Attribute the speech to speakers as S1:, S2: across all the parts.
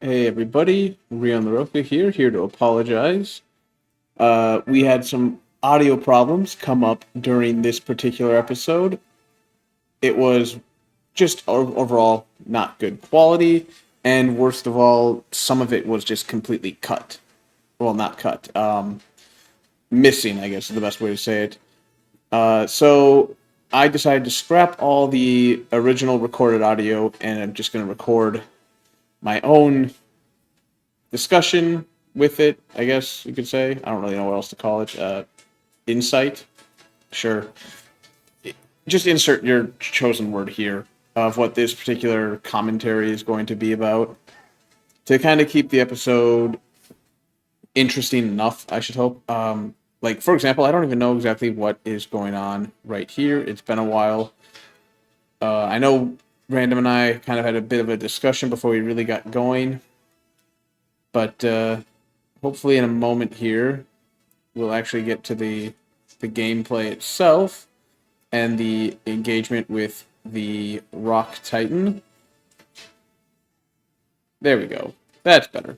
S1: Hey everybody, Rion LaRocca here to apologize. We had some audio problems come up during this particular episode. It was just overall not good quality, and worst of all, some of it was just completely cut. Well, not cut, missing, I guess is the best way to say it. So I decided to scrap all the original recorded audio, and I'm just going to record my own discussion with it, I guess you could say. I don't really know what else to call it. Insight? Sure. Just insert your chosen word here of what this particular commentary is going to be about to kind of keep the episode interesting enough, I should hope. Like, for example, I don't even know exactly what is going on right here. It's been a while. I know Random and I kind of had a bit of a discussion before we really got going. But hopefully in a moment here, we'll actually get to the gameplay itself and the engagement with the Rock Titan. There we go. That's better.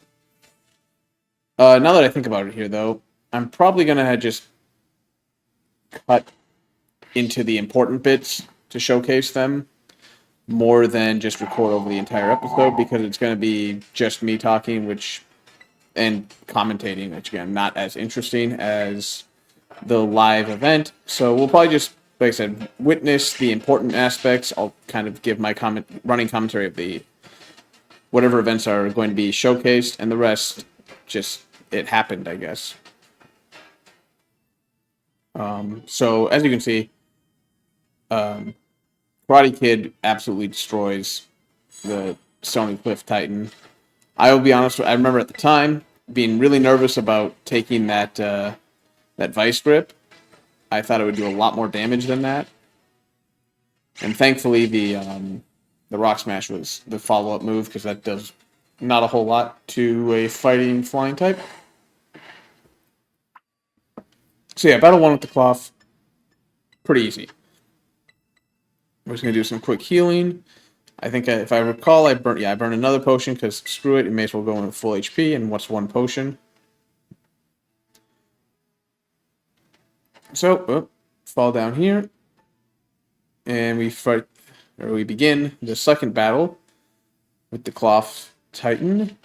S1: Now that I think about it here, though, I'm probably going to just cut into the important bits to showcase them more than just record over the entire episode because it's going to be just me talking, and commentating, which again, not as interesting as the live event. So we'll probably just, like I said, witness the important aspects. I'll kind of give my running commentary of the whatever events are going to be showcased, and the rest just it happened, I guess. So as you can see, Karate Kid absolutely destroys the Stony Cliff Titan. I will be honest. I remember at the time being really nervous about taking that vice grip. I thought it would do a lot more damage than that, and thankfully the Rock Smash was the follow up move because that does not a whole lot to a fighting flying type. So yeah, battle 1 with the cloth, pretty easy. We're just gonna do some quick healing. I think if I recall, I burned another potion because screw it, it may as well go into full HP. And what's one potion? So, fall down here, and we begin the second battle with the Cloth Titan.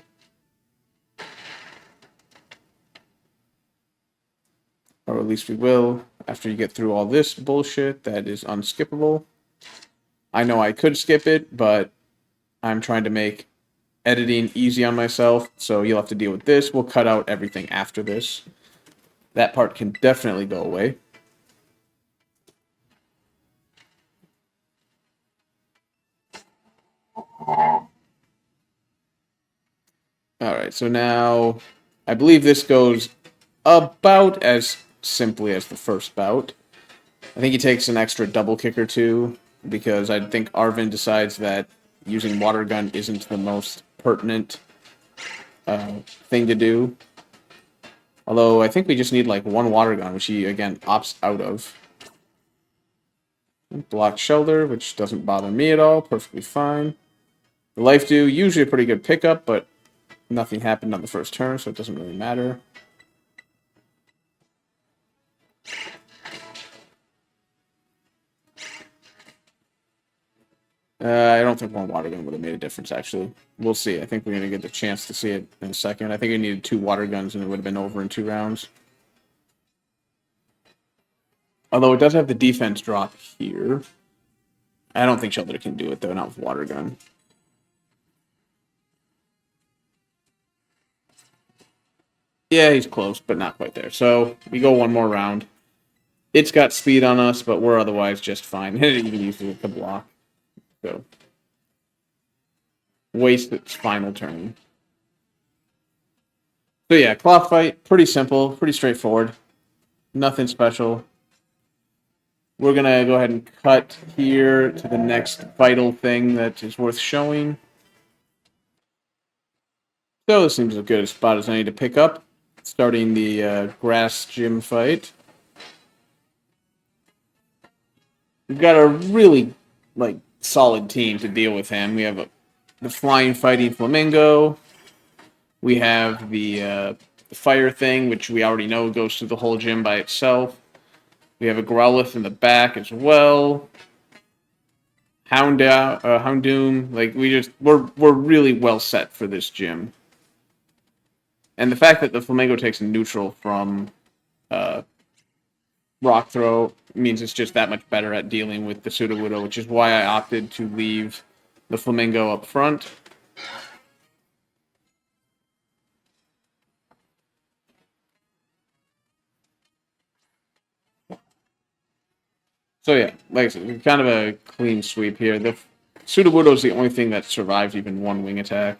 S1: Or at least we will after you get through all this bullshit that is unskippable. I know I could skip it, but I'm trying to make editing easy on myself, so you'll have to deal with this. We'll cut out everything after this. That part can definitely go away. Alright, so now I believe this goes about as simply as the first bout. I think he takes an extra double kick or two because I think Arvin decides that using water gun isn't the most pertinent thing to do. Although I think we just need like one water gun, which he again opts out of. Block shoulder, which doesn't bother me at all, perfectly fine. The life dew, usually a pretty good pickup, but nothing happened on the first turn, so it doesn't really matter. I don't think one water gun would have made a difference, actually. We'll see. I think we're going to get the chance to see it in a second. I think we needed 2 water guns, and it would have been over in 2 rounds. Although it does have the defense drop here. I don't think Shelter can do it, though, not with water gun. Yeah, he's close, but not quite there. So, we go one more round. It's got speed on us, but we're otherwise just fine. It even uses it to block. So, waste its final turn. So yeah, cloth fight, pretty simple, pretty straightforward. Nothing special. We're gonna go ahead and cut here to the next vital thing that is worth showing. So this seems as good a spot as I need to pick up. Starting the grass gym fight. We've got a really solid team to deal with him. We have the flying fighting flamingo, We have the fire thing, which we already know goes through the whole gym by itself. We have a Growlithe in the back as well. Houndoom. Like we're really well set for this gym. And the fact that the Flamingo takes neutral from Rock Throw means it's just that much better at dealing with the Sudowoodo, which is why I opted to leave the Flamingo up front. So yeah, like I said, kind of a clean sweep here. The Sudowoodo is the only thing that survives even one wing attack.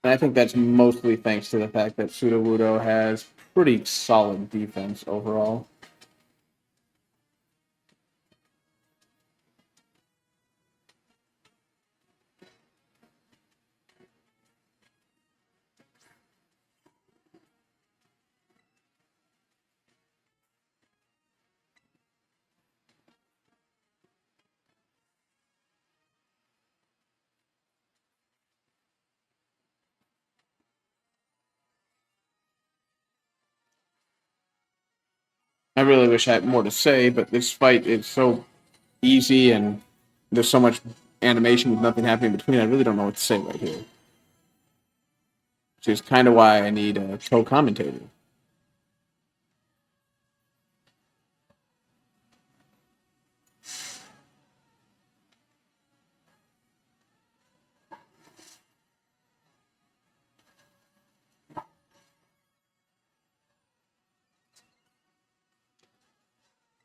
S1: And I think that's mostly thanks to the fact that Sudowoodo has pretty solid defense overall. I really wish I had more to say, but this fight is so easy and there's so much animation with nothing happening between. I really don't know what to say right here. Which is kind of why I need a co-commentator.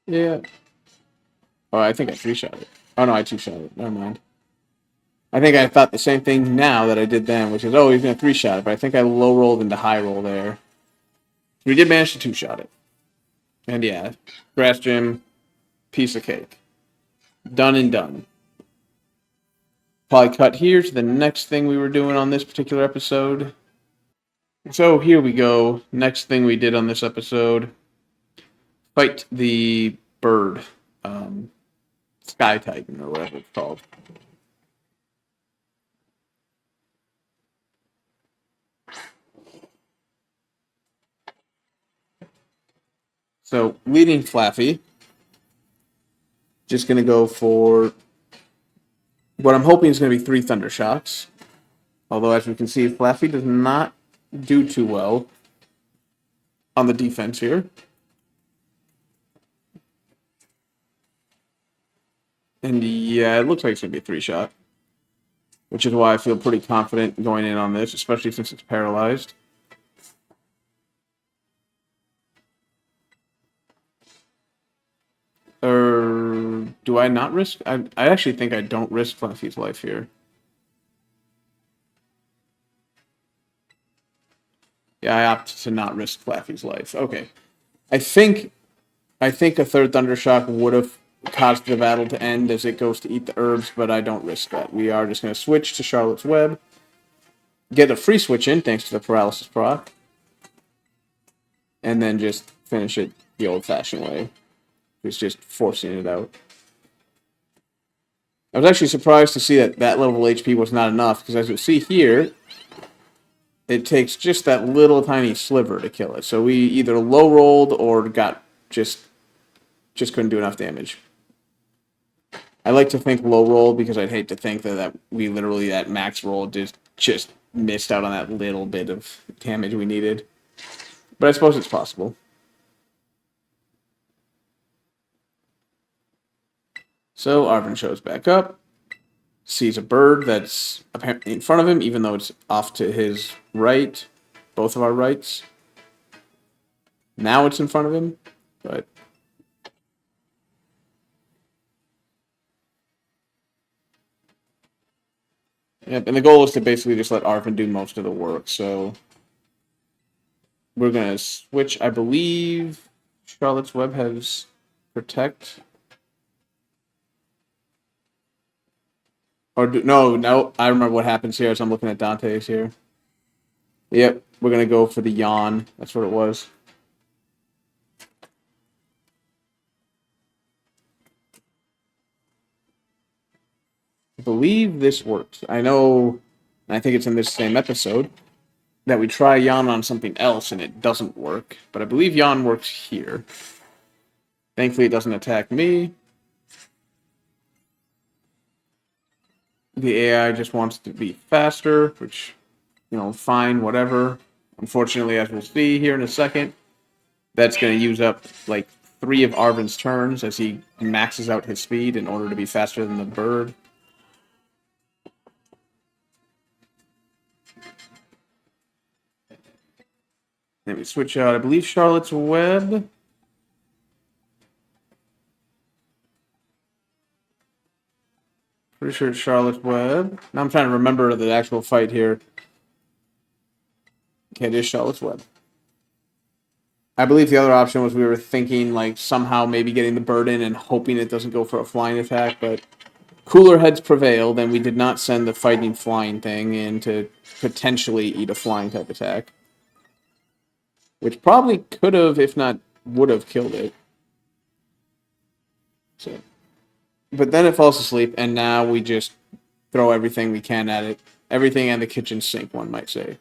S1: Yeah. Oh, I think I three-shot it. Oh, no, I two-shot it. Never mind. I think I thought the same thing now that I did then, which is, oh, he's going to three-shot it, but I think I low-rolled into high-roll there. We did manage to two-shot it. And yeah, Grass Gym, piece of cake. Done and done. Probably cut here to the next thing we were doing on this particular episode. So here we go. Next thing we did on this episode. Fight the bird. Sky Titan or whatever it's called. So leading Flaffy. Just going to go for what I'm hoping is going to be 3 Thunder Shocks. Although, as we can see, Flaffy does not do too well on the defense here. And yeah, it looks like it's going to be a 3-shot. Which is why I feel pretty confident going in on this, especially since it's paralyzed. Or do I not risk? I actually think I don't risk Fluffy's life here. Yeah, I opt to not risk Flaffy's life. Okay. I think a third Thundershock would have caused the battle to end as it goes to eat the herbs, but I don't risk that. We are just going to switch to Charlotte's Web. Get a free switch in thanks to the paralysis proc. And then just finish it the old-fashioned way. It's just forcing it out. I was actually surprised to see that that level of HP was not enough, because as you see here, it takes just that little tiny sliver to kill it. So we either low rolled or got just couldn't do enough damage. I like to think low roll because I'd hate to think that we literally at max roll just missed out on that little bit of damage we needed. But I suppose it's possible. So Arvin shows back up, sees a bird that's apparently in front of him, even though it's off to his right, both of our rights. Now it's in front of him, but yep. And the goal is to basically just let Arvin do most of the work. So we're gonna switch. I believe Charlotte's Web has protect. Or no, I remember what happens here as I'm looking at Dante's here. Yep, we're going to go for the yawn. That's what it was. believe this works. I know, and I think it's in this same episode, that we try Yan on something else and it doesn't work. But I believe Yan works here. Thankfully, it doesn't attack me. The AI just wants to be faster, which, you know, fine, whatever. Unfortunately, as we'll see here in a second, that's going to use up, like, 3 of Arvin's turns as he maxes out his speed in order to be faster than the bird. Then we switch out, I believe, Charlotte's Web. Pretty sure it's Charlotte's Web. Now I'm trying to remember the actual fight here. Okay, it is Charlotte's Web. I believe the other option was we were thinking, like, somehow maybe getting the bird in and hoping it doesn't go for a flying attack, but cooler heads prevailed, and we did not send the fighting flying thing in to potentially eat a flying type attack. Which probably could have, if not would have, killed it. So, but then it falls asleep, and now we just throw everything we can at it. Everything and the kitchen sink, one might say.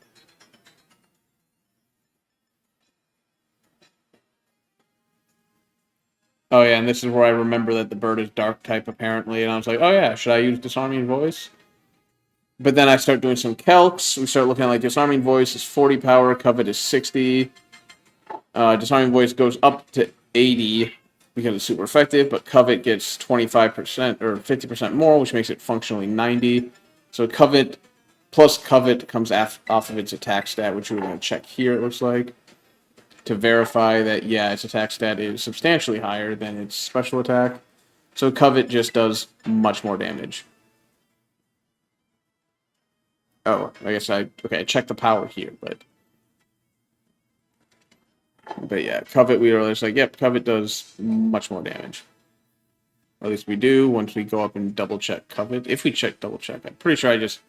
S1: Oh yeah, and this is where I remember that the bird is dark type, apparently, and I was like, oh yeah, should I use Disarming Voice? But then I start doing some calcs. We start looking at, like, Disarming Voice is 40 power, Covet is 60. Disarming Voice goes up to 80 because it's super effective, but Covet gets 25% or 50% more, which makes it functionally 90. So Covet plus Covet comes off of its attack stat, which we're going to check here, it looks like, to verify that, yeah, its attack stat is substantially higher than its special attack. So Covet just does much more damage. Oh, I guess I checked the power here, but yeah, Covet, we were just like, yep, Covet does much more damage. Or at least we do once we go up and double check Covet. If we check double check, I'm pretty sure I just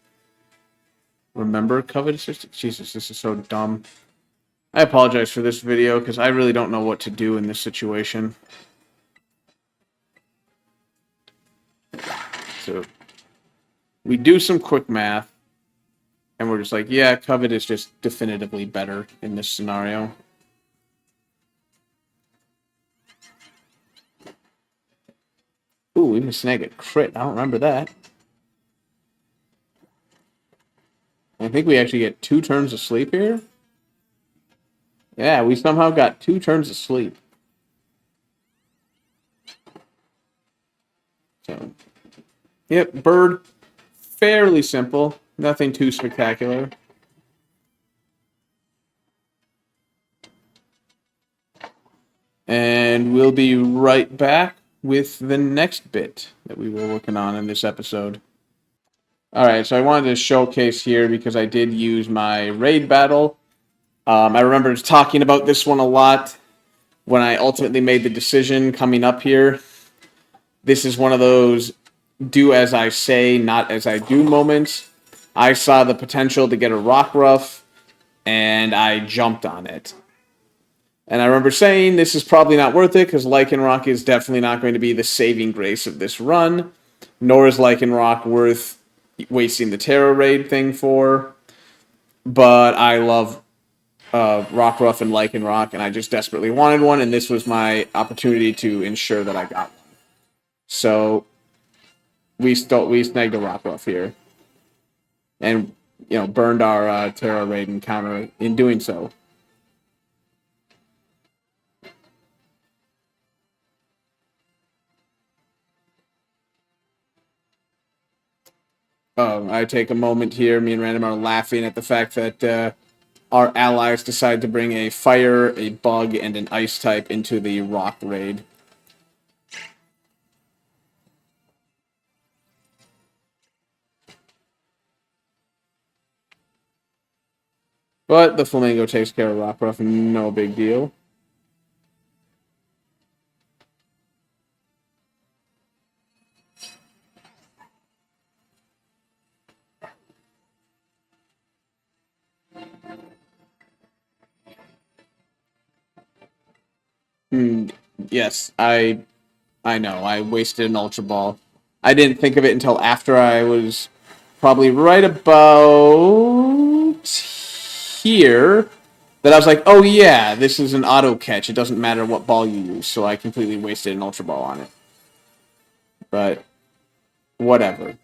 S1: remember Covet assistant. Jesus, this is so dumb. I apologize for this video because I really don't know what to do in this situation. So we do some quick math, and we're just like, yeah, Covet is just definitively better in this scenario. Ooh, we can snag a crit. I don't remember that. I think we actually get 2 turns of sleep here. Yeah, we somehow got 2 turns of sleep. So, yep, bird, fairly simple. Nothing too spectacular. And we'll be right back with the next bit that we were working on in this episode. Alright, so I wanted to showcase here because I did use my raid battle. I remember talking about this one a lot when I ultimately made the decision coming up here. This is one of those do as I say, not as I do moments. I saw the potential to get a rock ruff, and I jumped on it. And I remember saying this is probably not worth it because Lycanroc is definitely not going to be the saving grace of this run, nor is Lycanroc worth wasting the Terra Raid thing for. But I love Rockruff and Lycanroc, and I just desperately wanted one, and this was my opportunity to ensure that I got one. So we snagged a Rockruff here, and burned our Terra Raid encounter in doing so. I take a moment here. Me and Random are laughing at the fact that our allies decide to bring a fire, a bug, and an ice type into the rock raid. But the Flamingo takes care of Rockruff, no big deal. Yes, I know. I wasted an Ultra Ball. I didn't think of it until after I was probably right about here that I was like, oh yeah, this is an auto catch. It doesn't matter what ball you use, so I completely wasted an Ultra Ball on it. But whatever.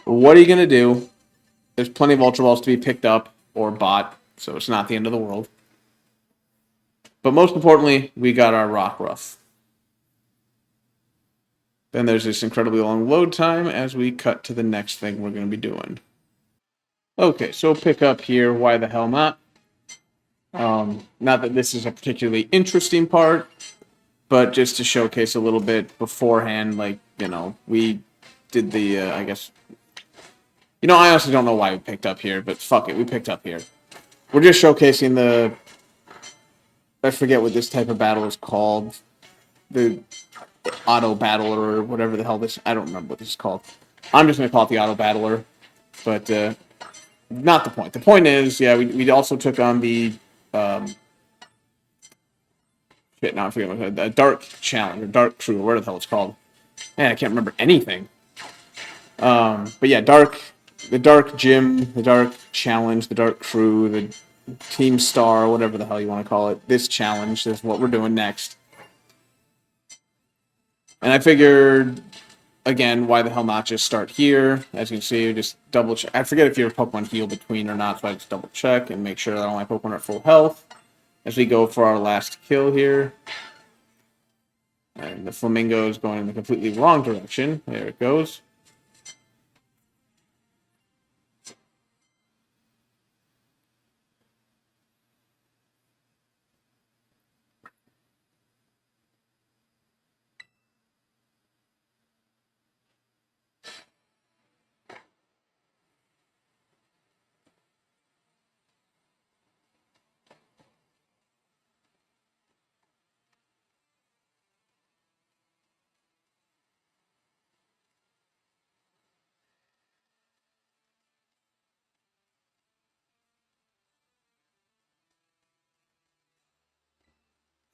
S1: What are you gonna do? There's plenty of Ultra Balls to be picked up or bought, so it's not the end of the world. But most importantly, we got our Rockruff. Then there's this incredibly long load time as we cut to the next thing we're going to be doing. Okay, so pick up here, why the hell not? Not that this is a particularly interesting part, but just to showcase a little bit beforehand, like, you know, we did the, I guess... You know, I honestly don't know why we picked up here, but fuck it, we picked up here. We're just showcasing the... I forget what this type of battle is called. The auto battler or whatever the hell this... I don't remember what this is called. I'm just going to call it the auto battler. But, not the point. The point is, yeah, we also took on the... shit, now I forget what the Dark Challenge, or Dark Crew, or whatever the hell it's called. Man, I can't remember anything. But yeah, the Dark Gym, the Dark Challenge, the Dark Crew, the Team Star, whatever the hell you want to call it. This challenge is what we're doing next. And I figured, again, why the hell not just start here? As you can see, just double check. I forget if your Pokemon heal between or not, so I just double check and make sure that all my Pokemon are at full health. As we go for our last kill here. And the Flamingo is going in the completely wrong direction. There it goes.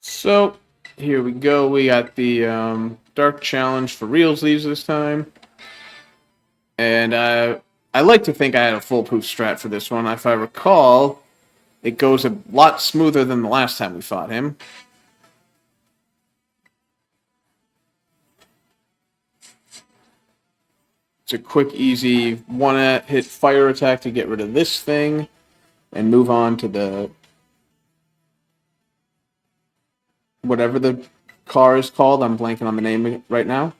S1: So, here we go. We got the Dark Challenge for Reals Leaves this time. And I like to think I had a foolproof strat for this one. If I recall, it goes a lot smoother than the last time we fought him. It's a quick, easy one-hit fire attack to get rid of this thing and move on to the... whatever the car is called. I'm blanking on the name right now.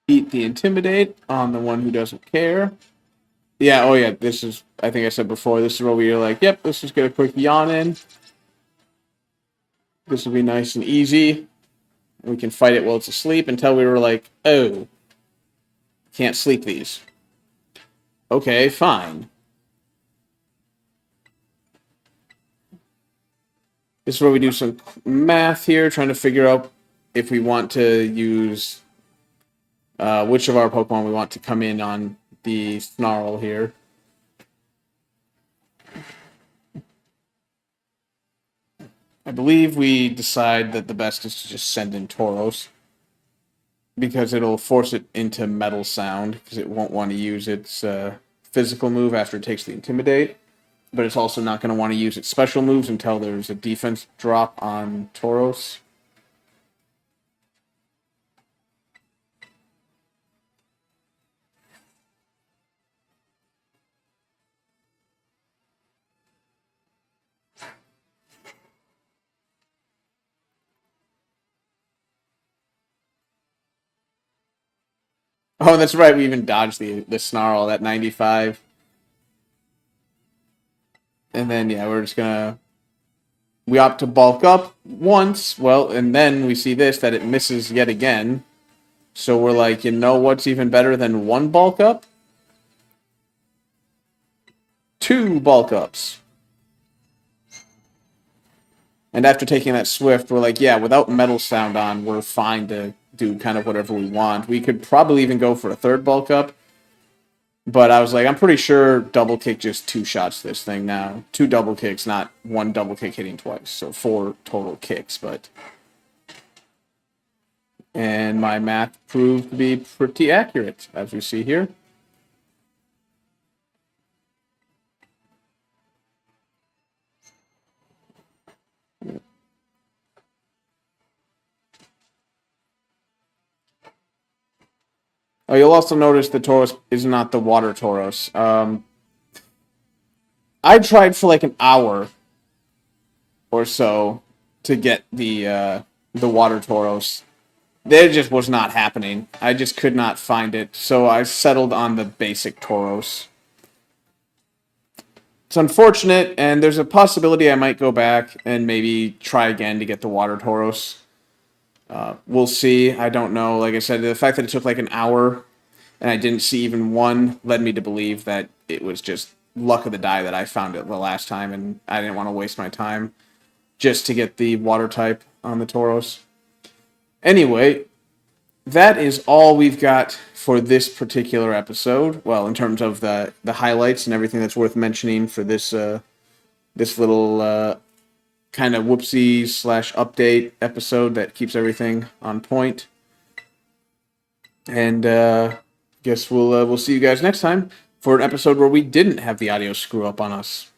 S1: Beat the Intimidate on the one who doesn't care. Yeah, oh yeah, this is, I think I said before, this is where you're like, yep, let's just get a quick yawn in. This will be nice and easy. We can fight it while it's asleep until we were like, oh, can't sleep these. Okay, fine. This is where we do some math here, trying to figure out if we want to use which of our Pokemon we want to come in on the Snarl here. I believe we decide that the best is to just send in Tauros, because it'll force it into Metal Sound, because it won't want to use its physical move after it takes the Intimidate, but it's also not going to want to use its special moves until there's a defense drop on Tauros. Oh, that's right, we even dodged the Snarl at 95. And then, yeah, we're just gonna We opt to bulk up once, well, and then we see this, that it misses yet again. So we're like, you know what's even better than one bulk up? 2 bulk ups. And after taking that Swift, we're like, yeah, without Metal Sound on, we're fine to do kind of whatever we want. We could probably even go for a 3rd bulk up. But I was like, I'm pretty sure double kick just 2 shots this thing now. 2 double kicks, not 1 double kick hitting twice. So 4 total kicks, but... And my math proved to be pretty accurate, as we see here. Oh, you'll also notice the Tauros is not the water Tauros. I tried for like an hour or so to get the water Tauros. It just was not happening. I just could not find it, so I settled on the basic Tauros. It's unfortunate, and there's a possibility I might go back and maybe try again to get the water Tauros. We'll see. I don't know. Like I said, the fact that it took like an hour and I didn't see even one led me to believe that it was just luck of the die that I found it the last time, and I didn't want to waste my time just to get the water type on the Tauros. Anyway, that is all we've got for this particular episode. Well, in terms of the highlights and everything that's worth mentioning for this this little kind of whoopsie / update episode that keeps everything on point. And guess we'll see you guys next time for an episode where we didn't have the audio screw up on us.